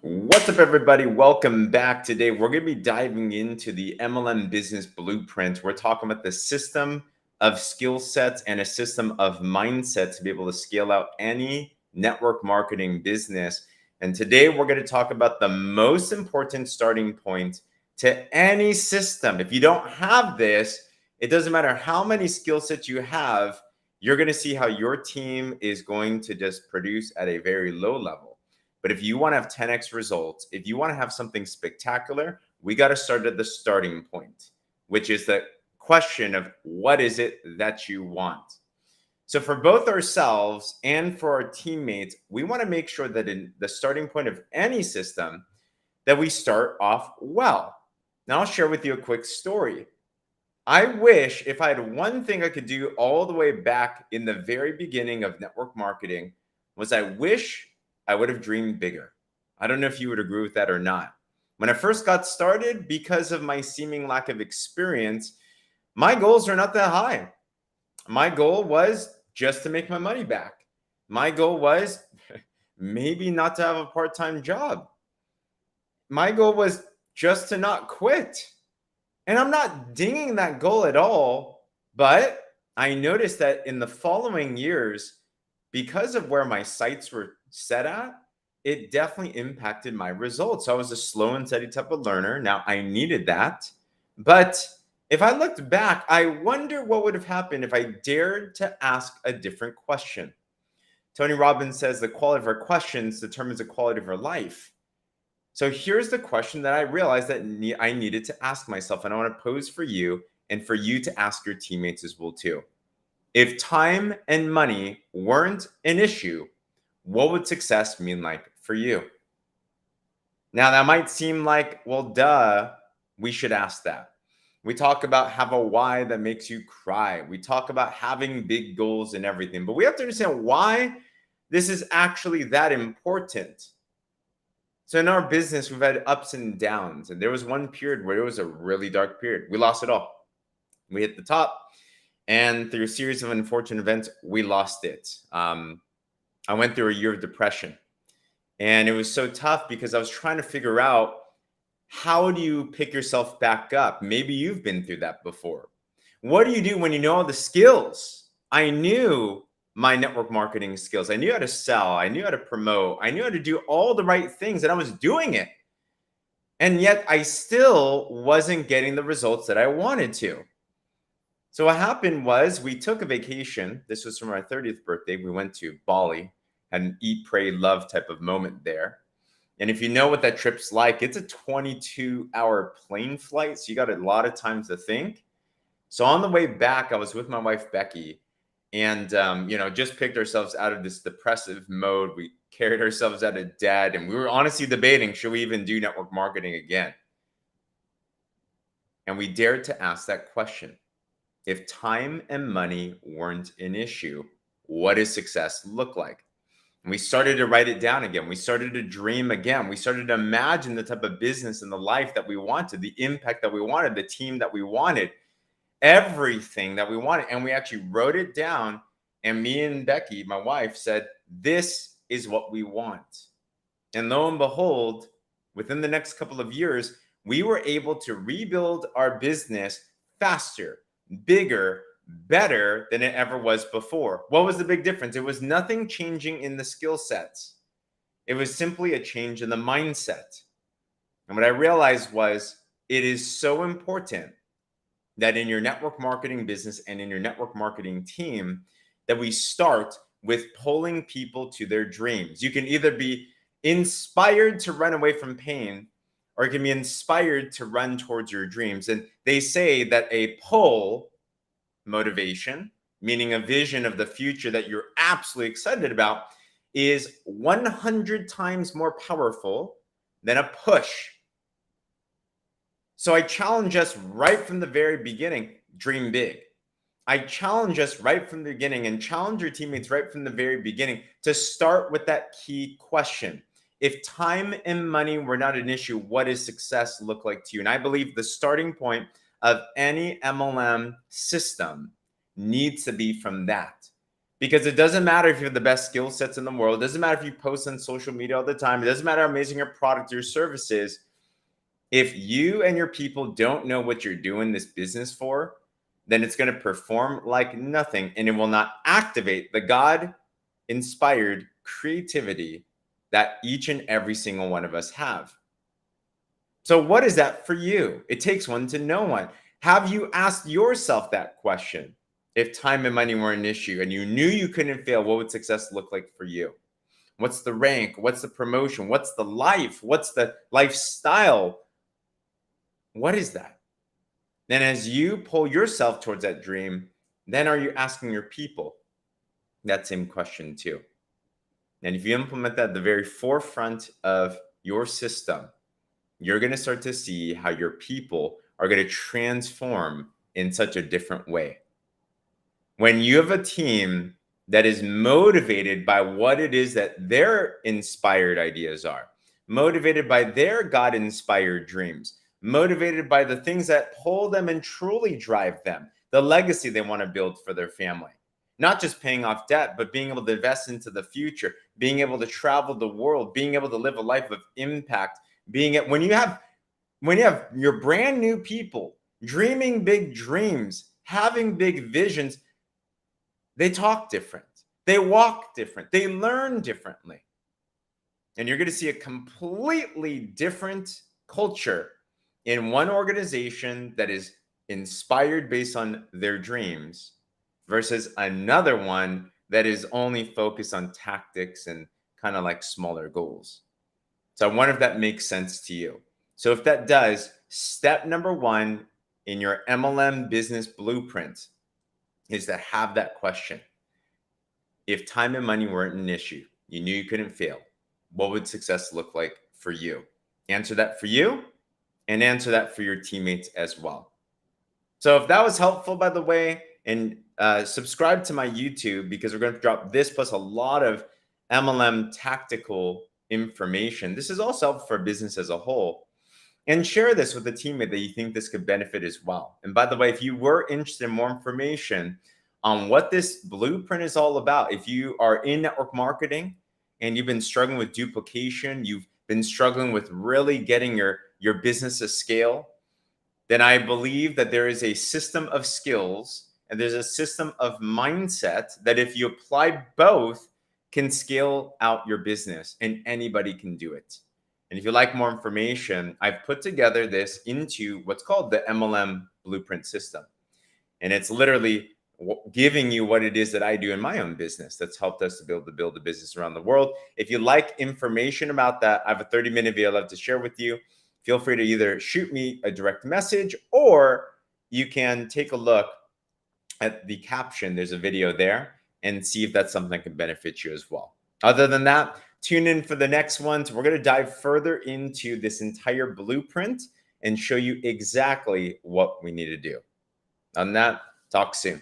What's up, everybody? Welcome back. Today, we're going to be diving into the MLM business blueprint. We're talking about the system of skill sets and a system of mindset to be able to scale out any network marketing business. And today, we're going to talk about the most important starting point to any system. If you don't have this, it doesn't matter how many skill sets you have, you're going to see how your team is going to just produce at a very low level. But if you want to have 10x results, if you want to have something spectacular, we got to start at the starting point, which is the question of what is it that you want? So for both ourselves and for our teammates, we want to make sure that in the starting point of any system that we start off well. Now I'll share with you a quick story. I wish if I had one thing I could do all the way back in the very beginning of network marketing was I wish I would have dreamed bigger. I don't know if you would agree with that or not. When I first got started, because of my seeming lack of experience, my goals are not that high. My goal was just to make my money back. My goal was maybe not to have a part-time job. My goal was just to not quit. And I'm not dinging that goal at all, but I noticed that in the following years, because of where my sights were set at, it definitely impacted my results. So I was a slow and steady type of learner. Now I needed that. But if I looked back, I wonder what would have happened if I dared to ask a different question. Tony Robbins says the quality of our questions determines the quality of our life. So here's the question that I realized that I needed to ask myself, and I want to pose for you and for you to ask your teammates as well too. If time and money weren't an issue, what would success mean like for you? Now that might seem like, well, duh, we should ask that. We talk about have a why that makes you cry. We talk about having big goals and everything, but we have to understand why this is actually that important. So in our business, we've had ups and downs. And there was one period where it was a really dark period. We lost it all. We hit the top. And through a series of unfortunate events, we lost it. I went through a year of depression. And it was so tough because I was trying to figure out, how do you pick yourself back up? Maybe you've been through that before. What do you do when you know all the skills? I knew my network marketing skills. I knew how to sell. I knew how to promote. I knew how to do all the right things, and I was doing it. And yet I still wasn't getting the results that I wanted to. So what happened was we took a vacation. This was from our 30th birthday. We went to Bali, had an eat, pray, love type of moment there. And if you know what that trip's like, it's a 22-hour plane flight. So you got a lot of time to think. So on the way back, I was with my wife, Becky, and just picked ourselves out of this depressive mode. We carried ourselves out of debt, and we were honestly debating, should we even do network marketing again? And we dared to ask that question. If time and money weren't an issue, what does success look like? And we started to write it down again. We started to dream again. We started to imagine the type of business and the life that we wanted, the impact that we wanted, the team that we wanted, everything that we wanted. And we actually wrote it down. And me and Becky, my wife, said, this is what we want. And lo and behold, within the next couple of years, we were able to rebuild our business faster, bigger, better than it ever was before. What was the big difference? It was nothing changing in the skill sets. It was simply a change in the mindset. And what I realized was it is so important that in your network marketing business and in your network marketing team, that we start with pulling people to their dreams. You can either be inspired to run away from pain, or you can be inspired to run towards your dreams. And they say that a pull motivation, meaning a vision of the future that you're absolutely excited about, is 100 times more powerful than a push. So I challenge us right from the very beginning, dream big. I challenge us right from the beginning, and challenge your teammates right from the very beginning to start with that key question. If time and money were not an issue, what does success look like to you? And I believe the starting point of any MLM system needs to be from that. Because it doesn't matter if you have the best skill sets in the world. It doesn't matter if you post on social media all the time. It doesn't matter how amazing your product or your service is. If you and your people don't know what you're doing this business for, then it's going to perform like nothing, and it will not activate the God-inspired creativity that each and every single one of us have. So what is that for you? It takes one to know one. Have you asked yourself that question? If time and money were an issue and you knew you couldn't fail, what would success look like for you? What's the rank? What's the promotion? What's the life? What's the lifestyle? What is that? Then as you pull yourself towards that dream, then are you asking your people that same question too? And if you implement that at the very forefront of your system, you're going to start to see how your people are going to transform in such a different way. When you have a team that is motivated by what it is that their inspired ideas are, motivated by their God-inspired dreams, motivated by the things that pull them and truly drive them, the legacy they want to build for their family. Not just paying off debt, but being able to invest into the future, being able to travel the world, being able to live a life of impact, when you have your brand new people dreaming big dreams, having big visions, they talk different, they walk different, they learn differently. And you're going to see a completely different culture in one organization that is inspired based on their dreams versus another one that is only focused on tactics and kind of like smaller goals. So I wonder if that makes sense to you. So if that does, step number one in your MLM business blueprint is to have that question. If time and money weren't an issue, you knew you couldn't fail, what would success look like for you? Answer that for you and answer that for your teammates as well. So if that was helpful, by the way, and subscribe to my YouTube, because we're going to drop this plus a lot of MLM tactical information. This is also helpful for business as a whole. And share this with a teammate that you think this could benefit as well. And by the way, if you were interested in more information on what this blueprint is all about, if you are in network marketing and you've been struggling with duplication, you've been struggling with really getting your business to scale, then I believe that there is a system of skills and there's a system of mindset that if you apply both, can scale out your business, and anybody can do it. And if you like more information, I've put together this into what's called the MLM blueprint system. And it's literally giving you what it is that I do in my own business that's helped us to build a business around the world. If you like information about that, I have a 30-minute video I'd love to share with you. Feel free to either shoot me a direct message, or you can take a look at the caption. There's a video there, and see if that's something that can benefit you as well. Other than that, tune in for the next ones. We're going to dive further into this entire blueprint and show you exactly what we need to do. On that, talk soon.